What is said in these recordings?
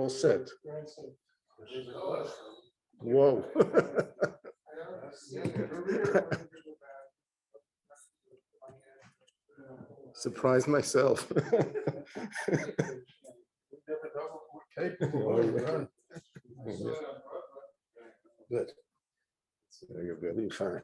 all set. Whoa. Surprised myself. Good. So you're really fine.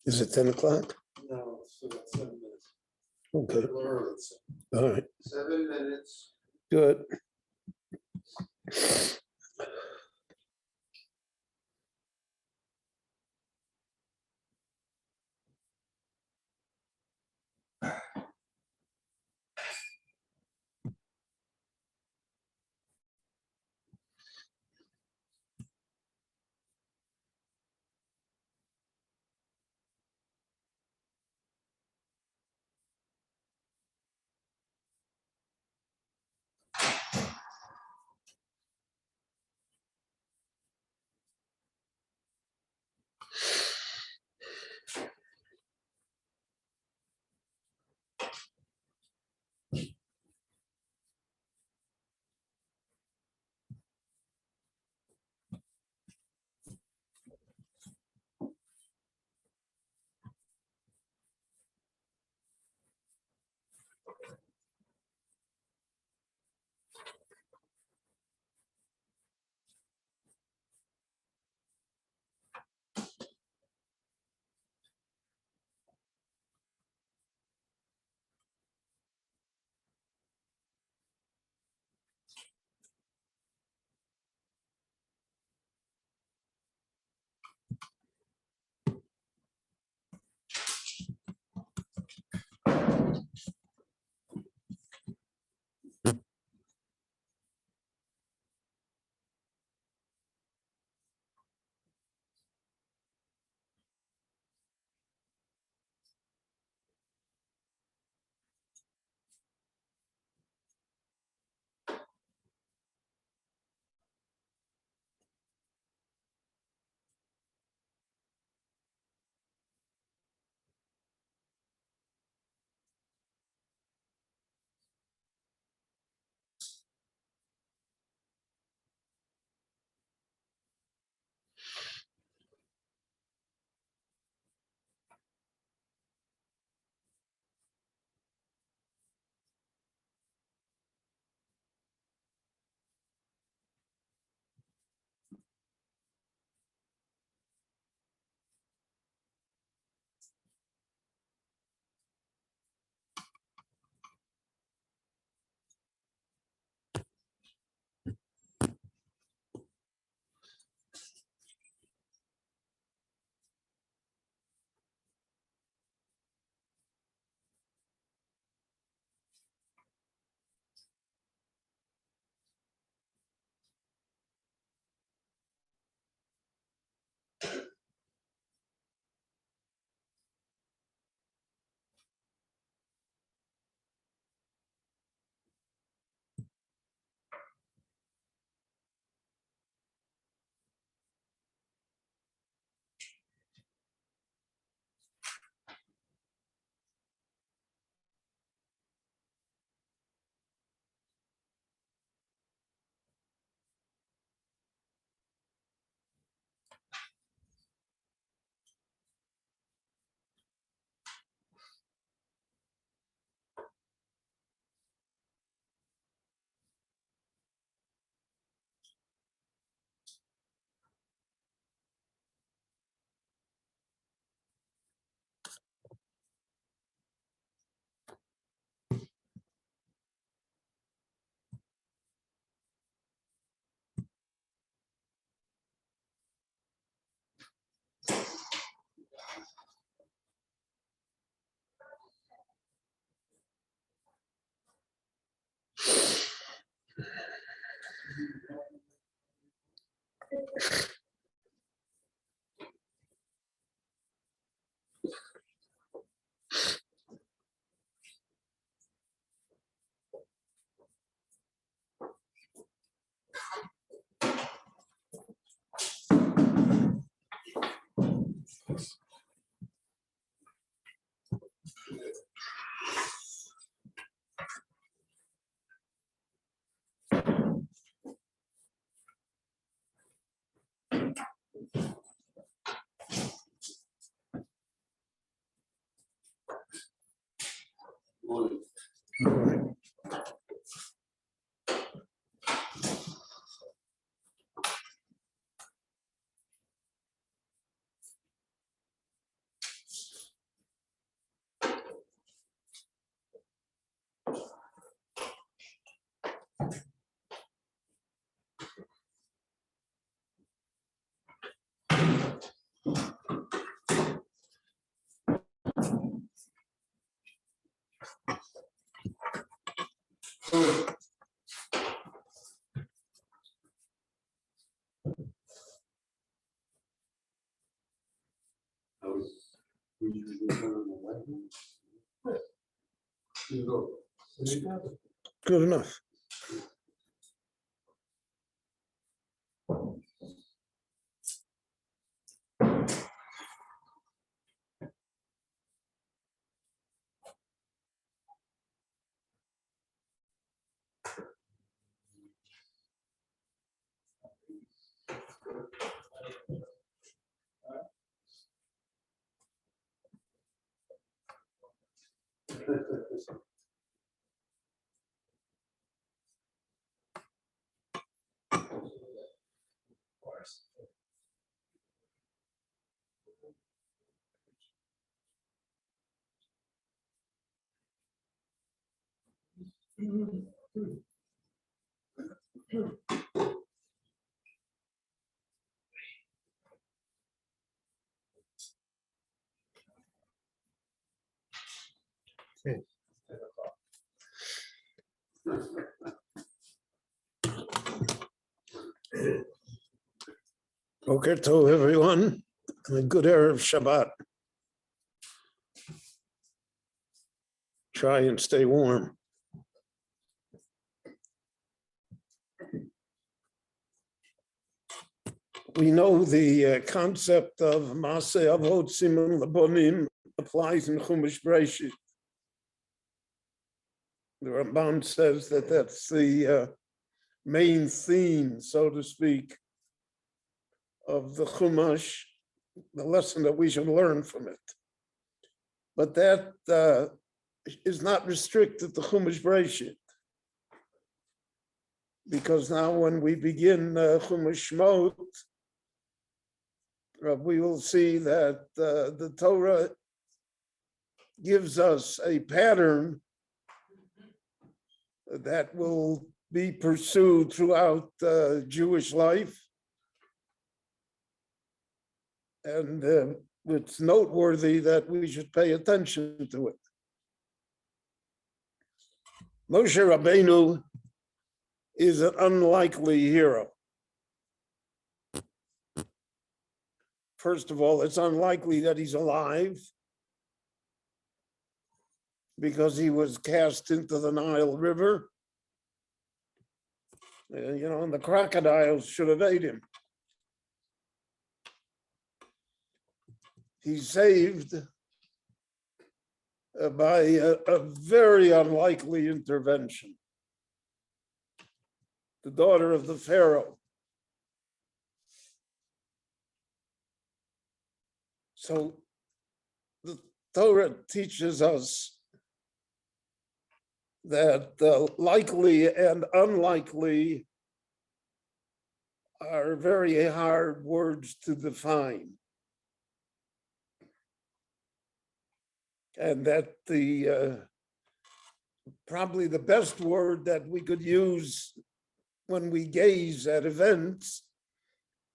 Is it 10 o'clock? No, it's 7 minutes. Okay. All right. 7 minutes. Good. Morning. All right. We usually turn on the light. You go. Good enough. Boker Tov, everyone, and a good Erev Shabbat. Try and stay warm. We know the concept of Maseh Avot Siman Labonim applies in Chumash Breshit. The Ramban says that that's the main theme, so to speak, of the Chumash, the lesson that we should learn from it. But that is not restricted to Chumash Breshit, because now when we begin Chumash Shmot, we will see that the Torah gives us a pattern that will be pursued throughout Jewish life. And it's noteworthy that we should pay attention to it. Moshe Rabbeinu is an unlikely hero. First of all, it's unlikely that he's alive because he was cast into the Nile River. And the crocodiles should have ate him. He's saved by a very unlikely intervention. The daughter of the Pharaoh. So the Torah teaches us that likely and unlikely are very hard words to define. And that probably the best word that we could use when we gaze at events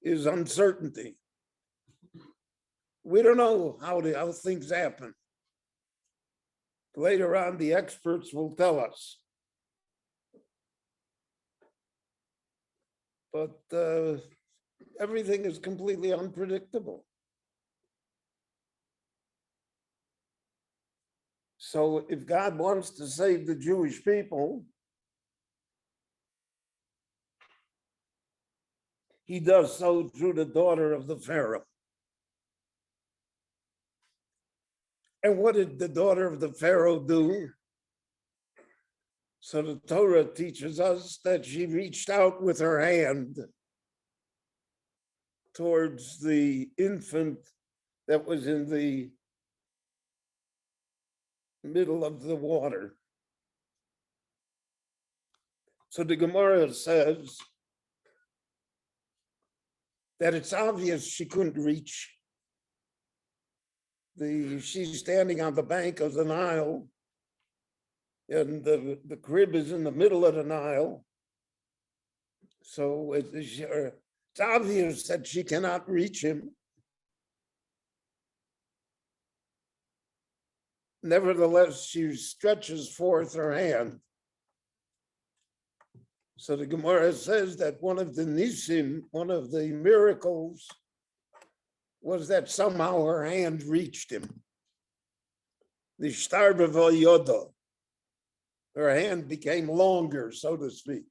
is uncertainty. We don't know how things happen. Later on, the experts will tell us. But everything is completely unpredictable. So if God wants to save the Jewish people, he does so through the daughter of the Pharaoh. And what did the daughter of the Pharaoh do? So the Torah teaches us that she reached out with her hand towards the infant that was in the middle of the water. So the Gemara says that it's obvious she couldn't reach. She's standing on the bank of the Nile, and the crib is in the middle of the Nile. So it's obvious that she cannot reach him. Nevertheless, she stretches forth her hand. So the Gemara says that one of the nisim, one of the miracles, was that somehow her hand reached him. The shtarba yoda. Her hand became longer, so to speak.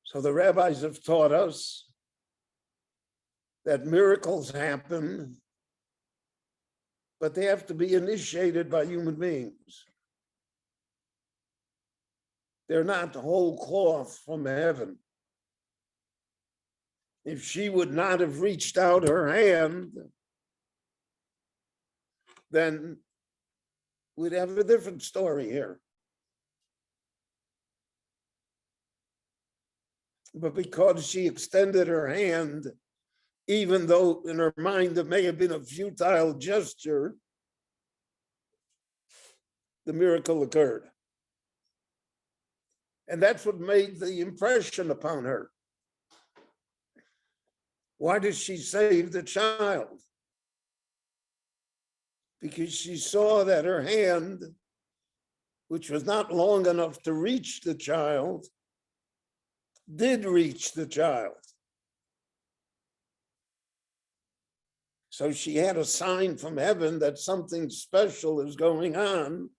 So the rabbis have taught us that miracles happen, but they have to be initiated by human beings. They're not whole cloth from heaven. If she would not have reached out her hand, then we'd have a different story here. But because she extended her hand, even though in her mind it may have been a futile gesture, the miracle occurred. And that's what made the impression upon her. Why did she save the child? Because she saw that her hand, which was not long enough to reach the child, did reach the child. So she had a sign from heaven that something special is going on.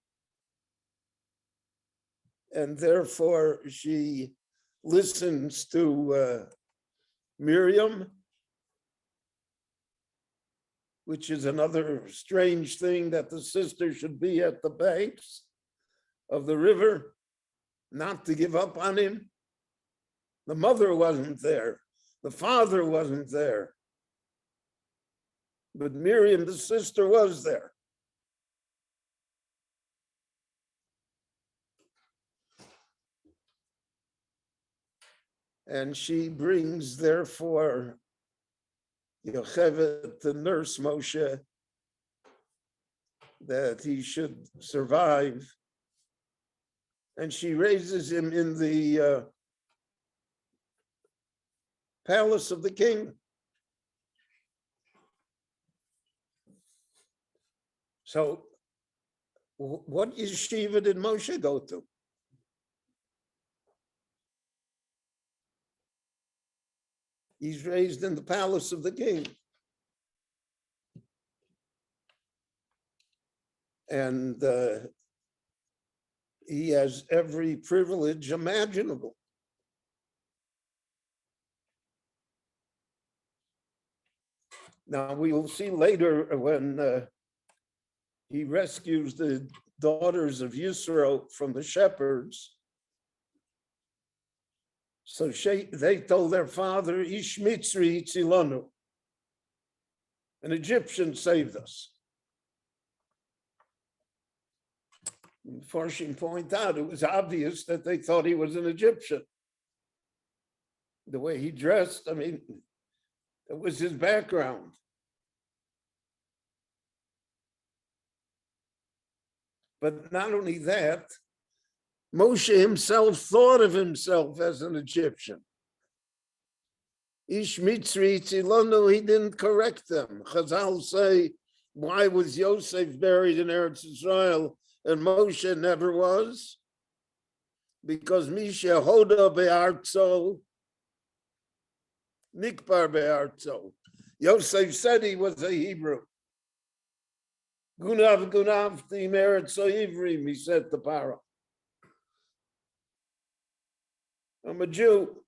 And therefore she listens to Miriam, which is another strange thing, that the sister should be at the banks of the river, not to give up on him. The mother wasn't there. The father wasn't there. But Miriam, the sister, was there. And she brings, therefore, Yocheved to nurse Moshe, that he should survive. And she raises him in the palace of the king. So what yeshiva did Moshe go to? He's raised in the palace of the king. And he has every privilege imaginable. Now we will see later when he rescues the daughters of Yisro from the shepherds. So they told their father, Ish Mitzri Tzilanu. An Egyptian saved us. Farshim point out, it was obvious that they thought he was an Egyptian. The way he dressed, I mean, it was his background. But not only that, Moshe himself thought of himself as an Egyptian. Ish Mitzri Tzilanu, he didn't correct them. Chazal say, why was Yosef buried in Eretz Israel and Moshe never was? because Misha Hoda Be'artzo, Nikbar Be'artzo. Yosef said he was a Hebrew. Gunav the Eretz Ivrim, he said to Paro. I'm a Jew.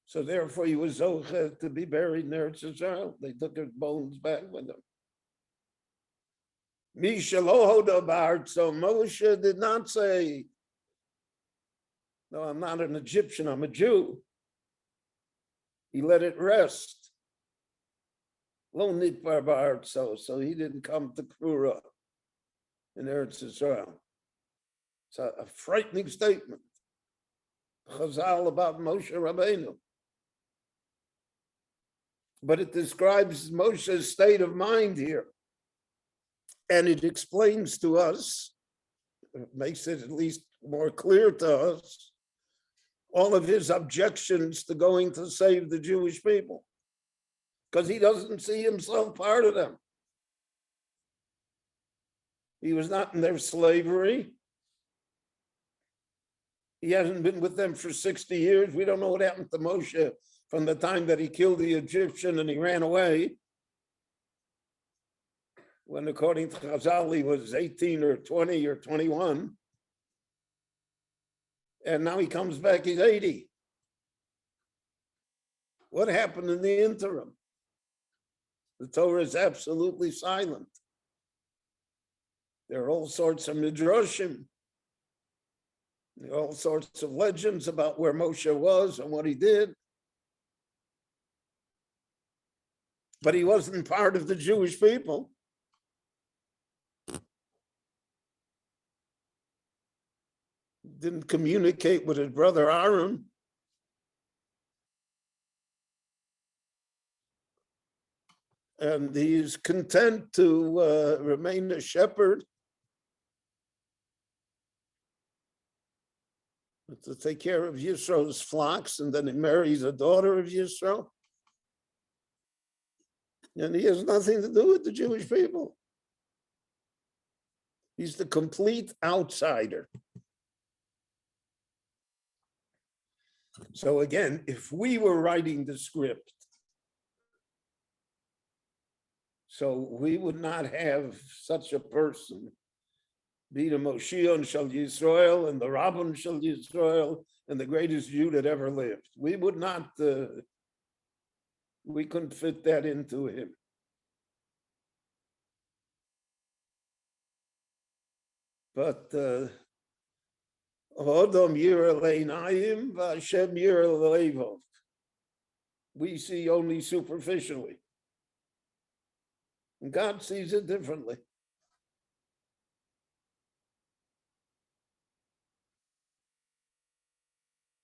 So therefore he was zoche to be buried in Eretz Israel. They took his bones back with them. Mishalohoda Ba'art, so Moshe did not say, no, I'm not an Egyptian, I'm a Jew. He let it rest. Lo Nikbar Ba'art, so he didn't come to Krura in Eretz Israel. It's a frightening statement. Chazal about Moshe Rabbeinu. But it describes Moshe's state of mind here. And it explains to us, it makes it at least more clear to us, all of his objections to going to save the Jewish people. Because he doesn't see himself part of them. He was not in their slavery. He hasn't been with them for 60 years. We don't know what happened to Moshe from the time that he killed the Egyptian and he ran away. When according to Chazal, he was 18 or 20 or 21. And now he comes back, he's 80. What happened in the interim? The Torah is absolutely silent. There are all sorts of midrashim. There are all sorts of legends about where Moshe was and what he did. But he wasn't part of the Jewish people. Didn't communicate with his brother Aaron. And he's content to remain a shepherd, to take care of Yisro's flocks, and then he marries a daughter of Yisro. And he has nothing to do with the Jewish people. He's the complete outsider. So again, if we were writing the script, so we would not have such a person be the Moshiach Shel Yisrael and the Rabbin Shel Yisrael and the greatest Jew that ever lived. We would not, we couldn't fit that into him. But Hodom Yira Leinayim Vashem Yira Levov. We see only superficially. And God sees it differently.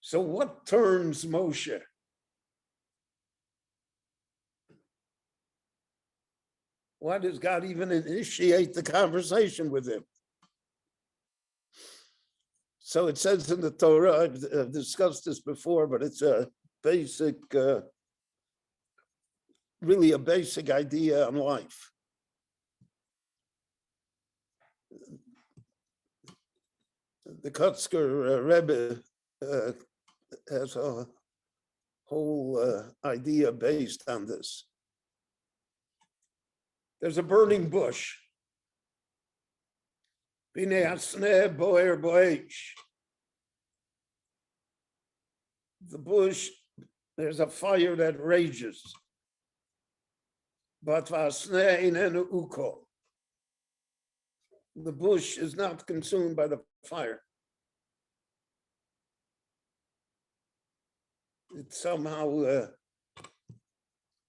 So what turns Moshe? Why does God even initiate the conversation with him? So it says in the Torah, I've discussed this before, but it's a basic, really a basic idea on life. The Kotzker Rebbe has a whole idea based on this. There's a burning bush. The bush, there's a fire that rages. But the bush is not consumed by the fire. It somehow,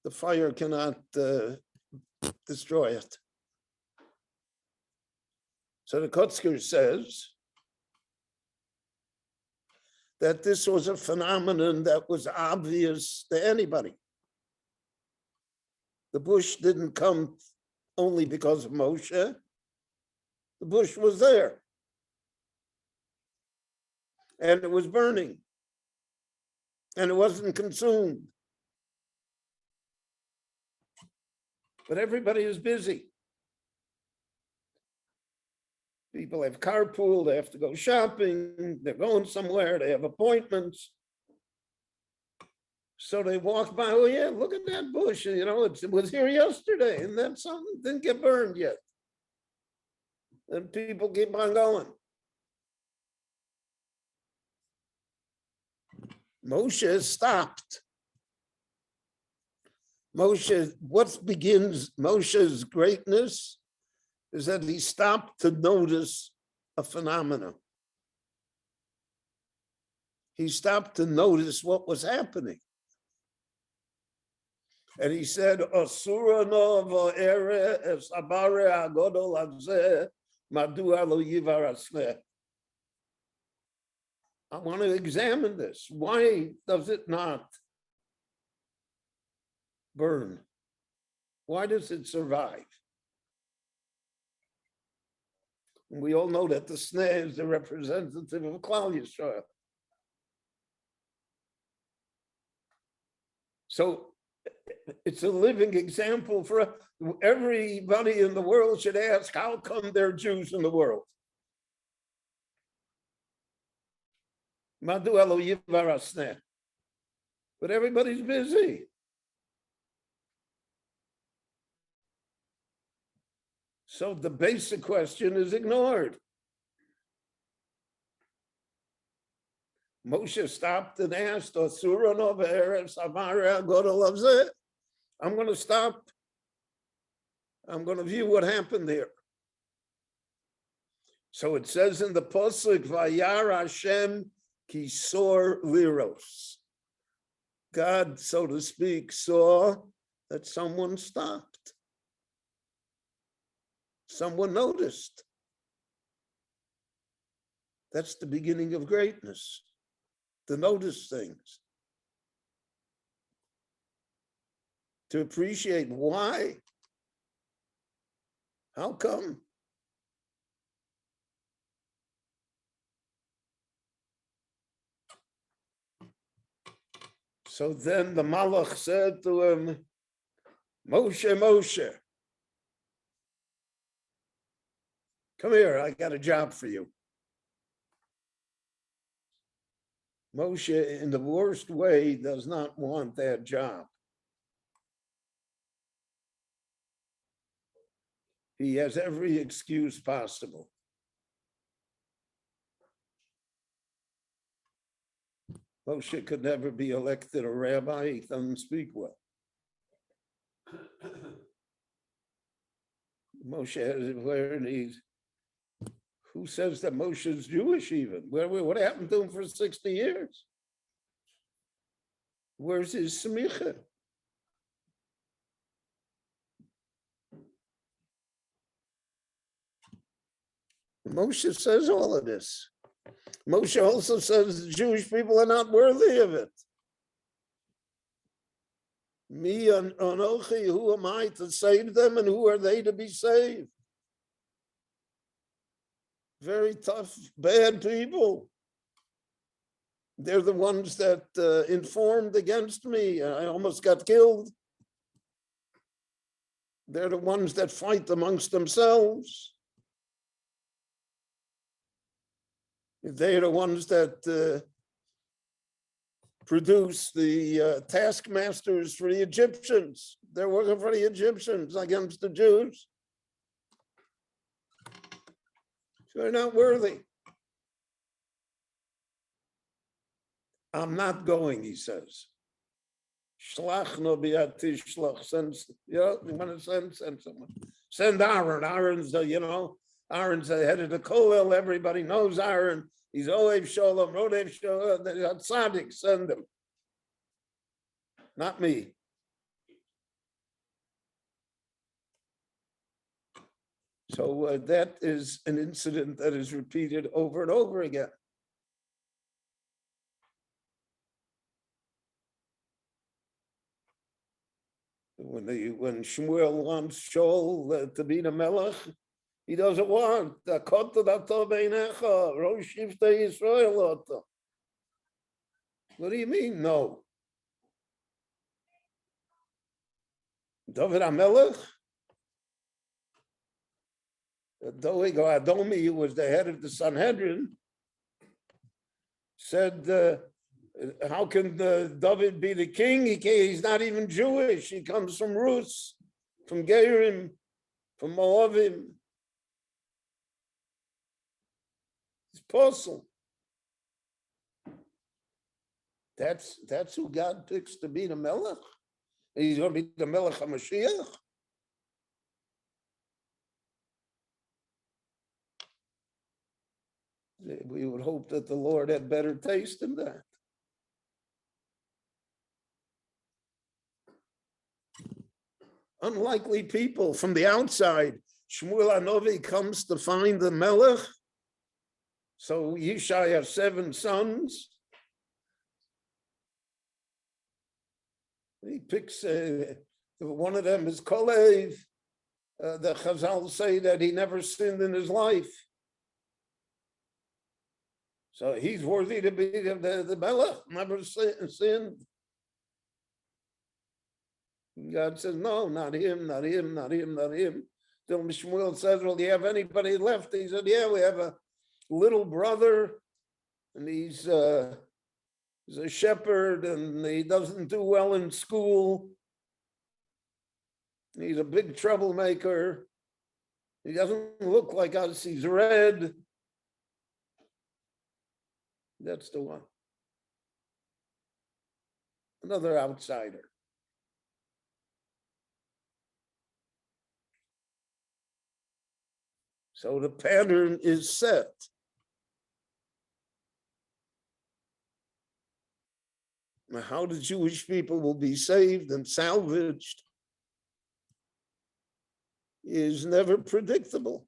the fire cannot destroy it. So the Kotzker says that this was a phenomenon that was obvious to anybody. The bush didn't come only because of Moshe. The bush was there. And it was burning. And it wasn't consumed. But everybody is busy. People have carpool, they have to go shopping, they're going somewhere, they have appointments. So they walk by, oh yeah, look at that bush, you know, it was here yesterday, and then something didn't get burned yet. And people keep on going. Moshe stopped. Moshe, what begins Moshe's greatness is that he stopped to notice a phenomenon. He stopped to notice what was happening. And he said, Asura no va'ere es abare agodol hazeh, madua lo yivar asneh. I want to examine this. Why does it not burn? Why does it survive? And we all know that the sneh is the representative of Klal Yisrael. So it's a living example for everybody in the world should ask, how come there are Jews in the world? Madu elo yivar asneh. But everybody's busy. So the basic question is ignored. Moshe stopped and asked, I'm going to stop. I'm going to view what happened there. So it says in the Pasuk, Vayar Hashem kisor liros. God, so to speak, saw that someone stopped. Someone noticed. That's the beginning of greatness, to notice things. To appreciate why. How come? So then the Malach said to him, Moshe, Moshe, come here, I got a job for you. Moshe, in the worst way, does not want that job. He has every excuse possible. Moshe could never be elected a rabbi, he doesn't speak well. Moshe has where he's. Who says that Moshe is Jewish even? What happened to him for 60 years? Where's his smicha? Moshe says all of this. Moshe also says the Jewish people are not worthy of it. Me and Anochi, who am I to save them, and who are they to be saved? Very tough, bad people. They're the ones that informed against me. I almost got killed. They're the ones that fight amongst themselves. They're the ones that produce the taskmasters for the Egyptians. They're working for the Egyptians against the Jews. So they're not worthy. I'm not going, he says. Shlach no bi'ati shlach. Send, you know, you want to send someone. Send Aaron. Aaron's Aaron's the head of the kollel. Everybody knows Aaron. He's Ohev Shalom, Rodev Shalom. Tzaddik, send him. Not me. So that is an incident that is repeated over and over again. When Shmuel wants Shaul to be the Melech, he doesn't want. What do you mean, no? David HaMelech? Doeg or Adomi, who was the head of the Sanhedrin, said, how can David be the king? He's not even Jewish. He comes from Rus, from Gerim, from Moavim. It's apostle. That's who God picks to be the Melech. He's going to be the Melech HaMashiach. We would hope that the Lord had better taste than that. Unlikely people from the outside. Shmuel Hanovi comes to find the Melech. So Yishai has 7 sons. He picks, one of them is Kolev. The Chazal say that he never sinned in his life. So he's worthy to be the Melech, never sinned. God says, no, not him, not him, not him, not him. Till Shmuel says, well, do you have anybody left? He said, yeah, we have a little brother, and he's a shepherd, and he doesn't do well in school. He's a big troublemaker. He doesn't look like us. He's red. That's the one. Another outsider. So the pattern is set. Now, how the Jewish people will be saved and salvaged is never predictable.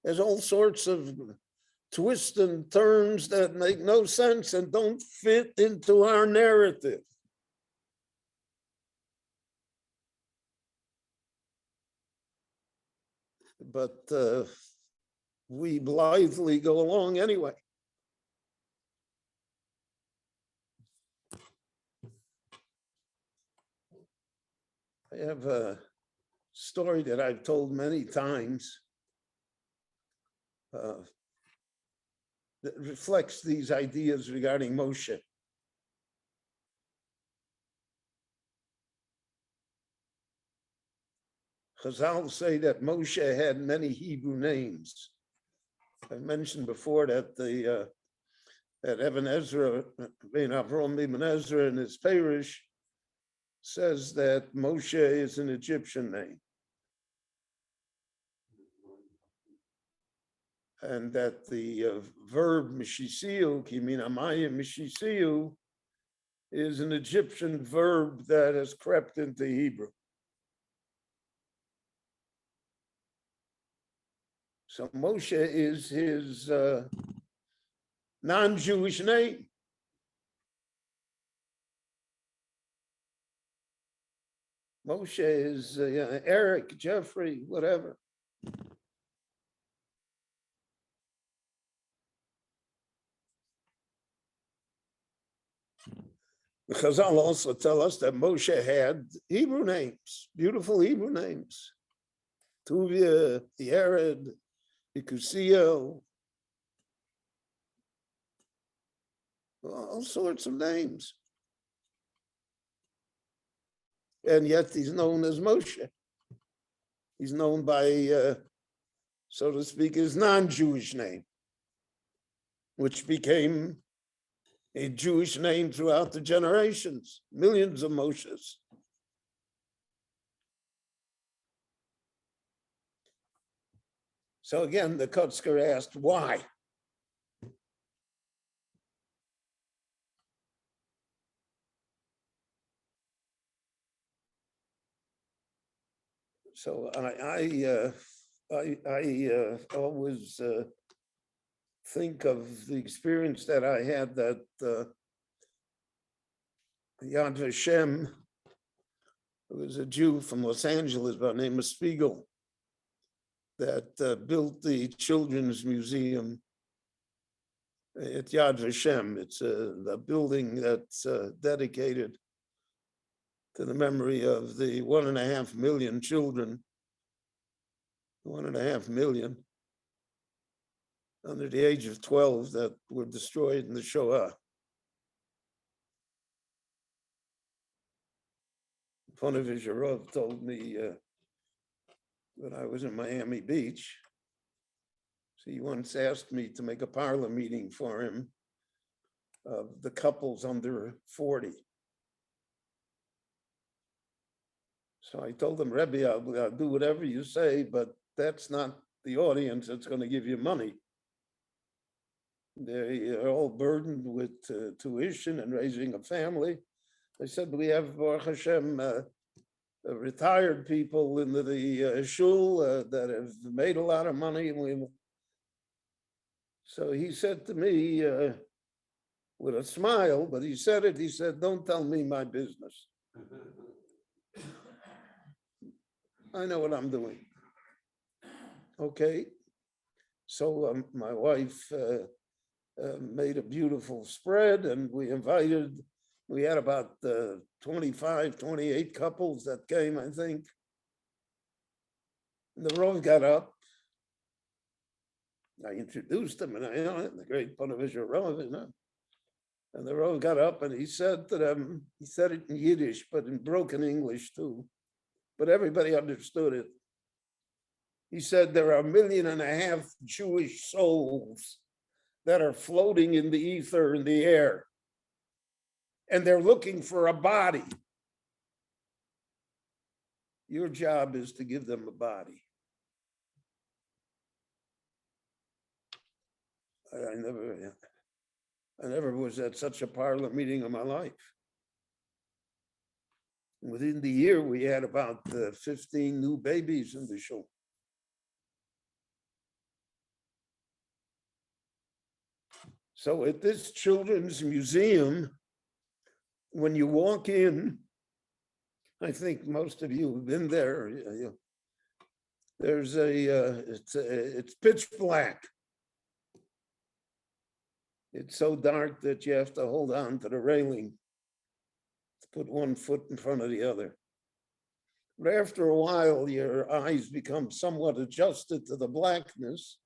There's all sorts of twists and turns that make no sense and don't fit into our narrative. But we blithely go along anyway. I have a story that I've told many times that reflects these ideas regarding Moshe. Chazal say that Moshe had many Hebrew names. I mentioned before that that Ibn Ezra, Avram Ibn Ezra in his parish, says that Moshe is an Egyptian name. And that the verb Mishisiu, Kiminamaya Mishisiu, is an Egyptian verb that has crept into Hebrew. So Moshe is his non-Jewish name. Moshe is Eric, Jeffrey, whatever. The Chazal also tell us that Moshe had Hebrew names, beautiful Hebrew names. Tuvia, Yered, Ikusio, all sorts of names. And yet he's known as Moshe. He's known by, so to speak, his non-Jewish name, which became a Jewish name throughout the generations, millions of Moshes. So again, the Kotzker asked, why? So I always think of the experience that I had that Yad Vashem, who was a Jew from Los Angeles by the name of Spiegel, that built the Children's Museum at Yad Vashem. It's a building that's dedicated to the memory of the 1.5 million children 1.5 million under the age of 12 that were destroyed in the Shoah. Ponevezh Rav told me when I was in Miami Beach, he once asked me to make a parlor meeting for him of the couples under 40. So I told him, Rebbe, I'll do whatever you say, but that's not the audience that's going to give you money. They are all burdened with tuition and raising a family. I said, we have, Baruch Hashem, retired people in the shul that have made a lot of money. So he said to me with a smile, but he said, don't tell me my business. I know what I'm doing. Okay. So my wife made a beautiful spread, and we had about 25, 28 couples that came, I think. And the Rav got up. I introduced him, and the great Ponevezh Rav, and the Rav got up and he said to them, he said it in Yiddish, but in broken English too, but everybody understood it. He said, there are 1.5 million Jewish souls that are floating in the ether, in the air, and they're looking for a body. Your job is to give them a body. I never was at such a parlor meeting in my life. Within the year, we had about 15 new babies in the show. So at this children's museum, when you walk in, I think most of you have been there. There's it's pitch black. It's so dark that you have to hold on to the railing to put one foot in front of the other. But after a while, your eyes become somewhat adjusted to the blackness.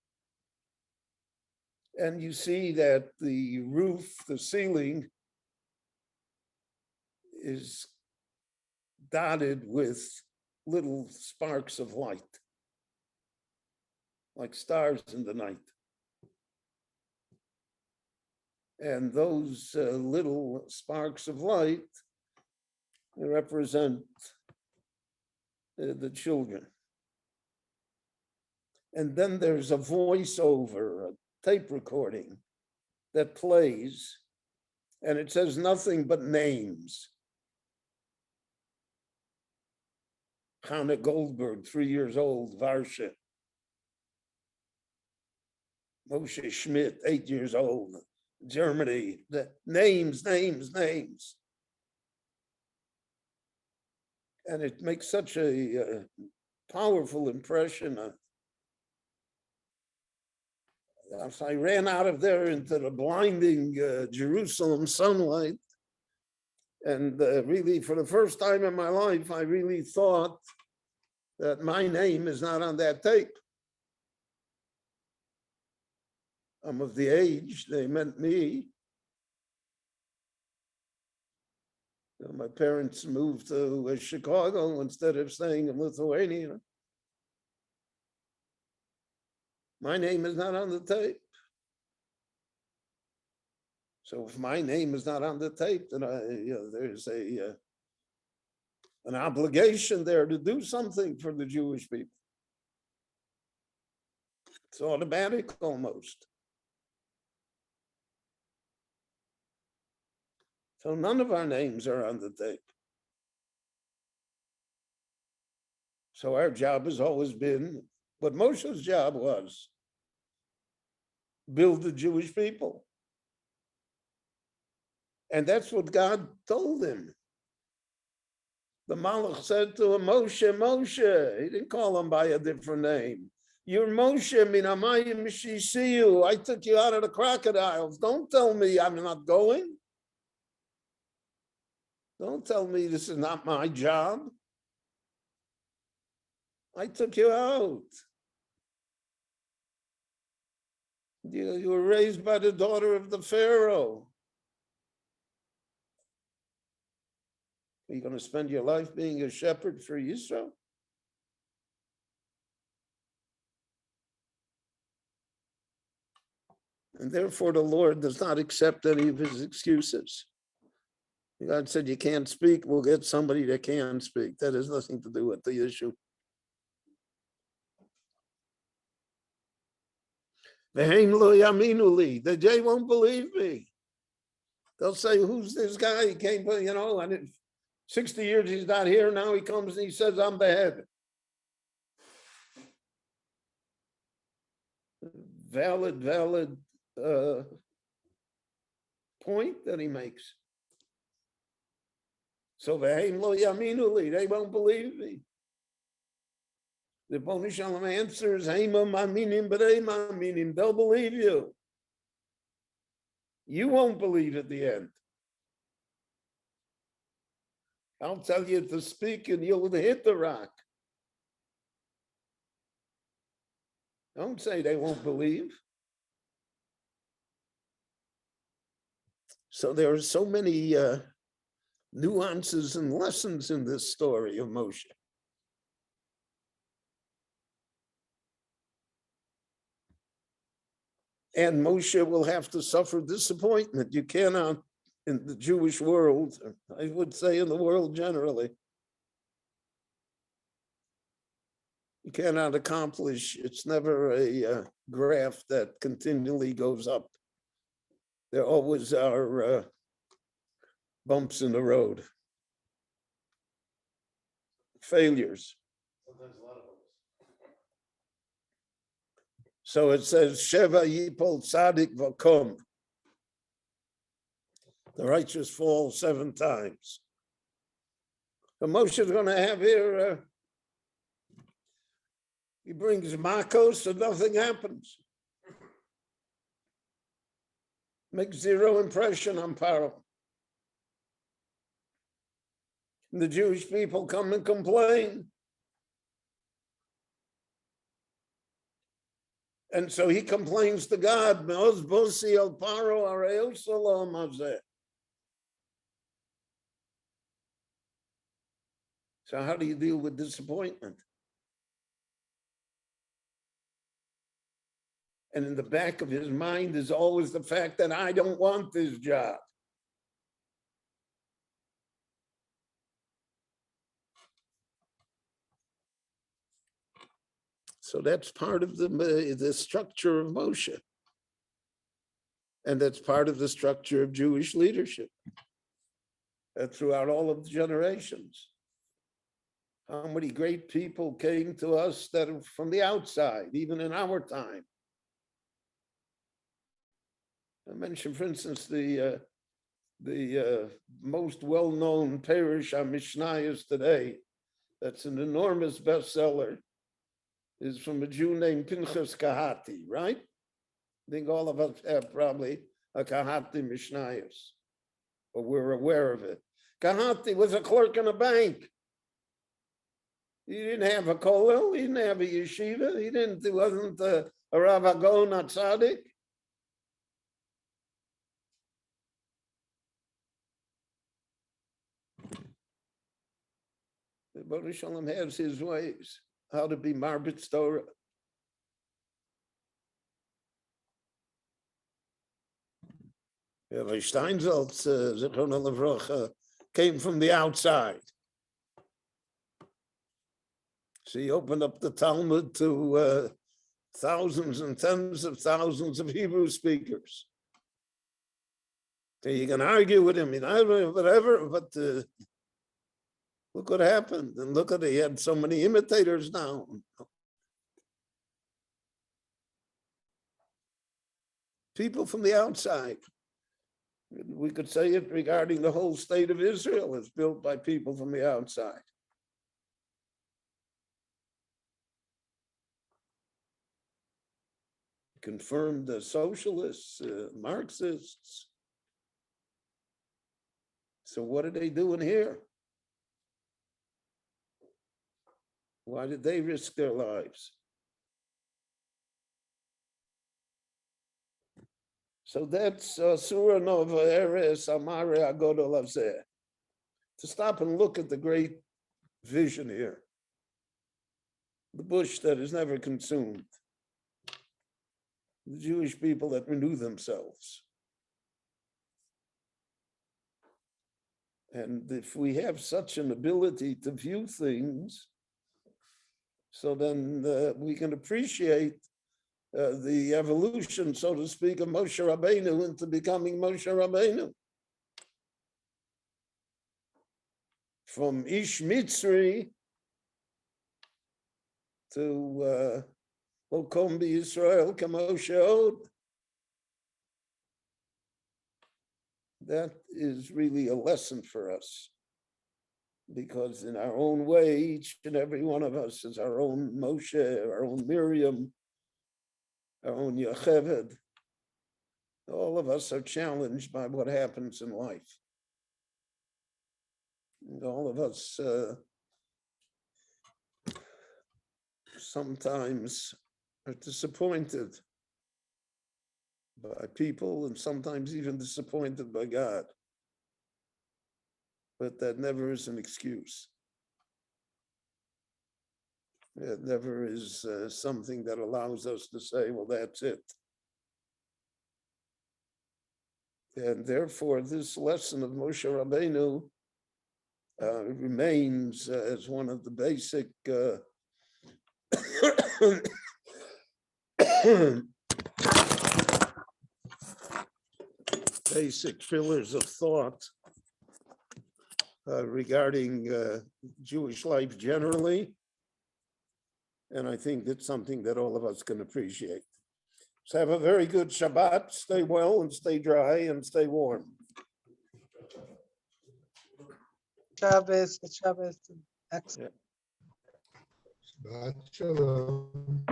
And you see that the roof, the ceiling, is dotted with little sparks of light, like stars in the night. And those little sparks of light represent the children. And then there's a voiceover, a tape recording that plays, and it says nothing but names. Hannah Goldberg, 3 years old, Varsha. Moshe Schmidt, 8 years old, Germany. The names. And it makes such a powerful impression. I ran out of there into the blinding Jerusalem sunlight. And really, for the first time in my life, I really thought that my name is not on that tape. I'm of the age, they meant me. My parents moved to Chicago instead of staying in Lithuania. My name is not on the tape. So if my name is not on the tape, then there's an obligation there to do something for the Jewish people. It's automatic almost. So none of our names are on the tape. So our job has always been what Moshe's job was: build the Jewish people. And that's what God told him. The Malach said to him, Moshe, Moshe. He didn't call him by a different name. You're Moshe min hamayim shisiyu. I took you out of the crocodiles. Don't tell me I'm not going. Don't tell me this is not my job. I took you out. You were raised by the daughter of the Pharaoh. Are you going to spend your life being a shepherd for Israel? And therefore, the Lord does not accept any of his excuses. God said, you can't speak, we'll get somebody that can speak. That has nothing to do with the issue. The Jay won't believe me. They'll say, who's this guy? He came, and in 60 years he's not here. Now he comes and he says, I'm the head. Valid point that he makes. So they won't believe me. The Boni Shalom answers, they'll believe you. You won't believe at the end. I'll tell you to speak and you'll hit the rock. Don't say they won't believe. So there are so many nuances and lessons in this story of Moshe. And Moshe will have to suffer disappointment. You cannot, in the Jewish world, I would say in the world generally, you cannot accomplish, it's never a graph that continually goes up. There always are bumps in the road, failures. Sometimes a lot of them. So it says, Sheva Yipol Tzadik Vakom. The righteous fall 7 times. So Moshe is going to have here, he brings Makos and nothing happens. Makes 0 impression on Paro. And the Jewish people come and complain. And so he complains to God, so how do you deal with disappointment? And in the back of his mind is always the fact that I don't want this job. So that's part of the structure of Moshe. And that's part of the structure of Jewish leadership throughout all of the generations. How many great people came to us that are from the outside, even in our time. I mentioned, for instance, the most well-known Parish on Mishnayos today, that's an enormous bestseller, is from a Jew named Pinchas Kahati, right? I think all of us have probably a Kahati Mishnayos, but we're aware of it. Kahati was a clerk in a bank. He didn't have a kollel, he didn't have a yeshiva, he wasn't a Rav Agon or Tzaddik. The Baruch Shalom has his ways, how to be Marbitz Torah. Rabbi Steinsaltz, Zichrono Livrocha, came from the outside. So he opened up the Talmud to thousands and tens of thousands of Hebrew speakers. So you can argue with him, whatever, but look what happened. And look at it, he had so many imitators now. People from the outside. We could say it regarding the whole state of Israel is built by people from the outside. Confirmed socialists, Marxists. So what are they doing here? Why did they risk their lives? So that's Surah Nova Eres Amare Agodol Hazeh. To stop and look at the great vision here. The bush that is never consumed. The Jewish people that renew themselves. And if we have such an ability to view things, so then we can appreciate the evolution, so to speak, of Moshe Rabbeinu into becoming Moshe Rabbeinu. From Ish Mitzri to Lokom B'Yisrael Kamoshe Od. That is really a lesson for us. Because in our own way, each and every one of us is our own Moshe, our own Miriam, our own Yocheved. All of us are challenged by what happens in life. And all of us sometimes are disappointed by people and sometimes even disappointed by God. But that never is an excuse. It never is something that allows us to say, well, that's it. And therefore, this lesson of Moshe Rabbeinu remains as one of the basic basic pillars of thought regarding Jewish life generally. And I think that's something that all of us can appreciate. So have a very good Shabbat, stay well and stay dry and stay warm. Shabbos, Shabbos. Excellent. Shabbat shalom.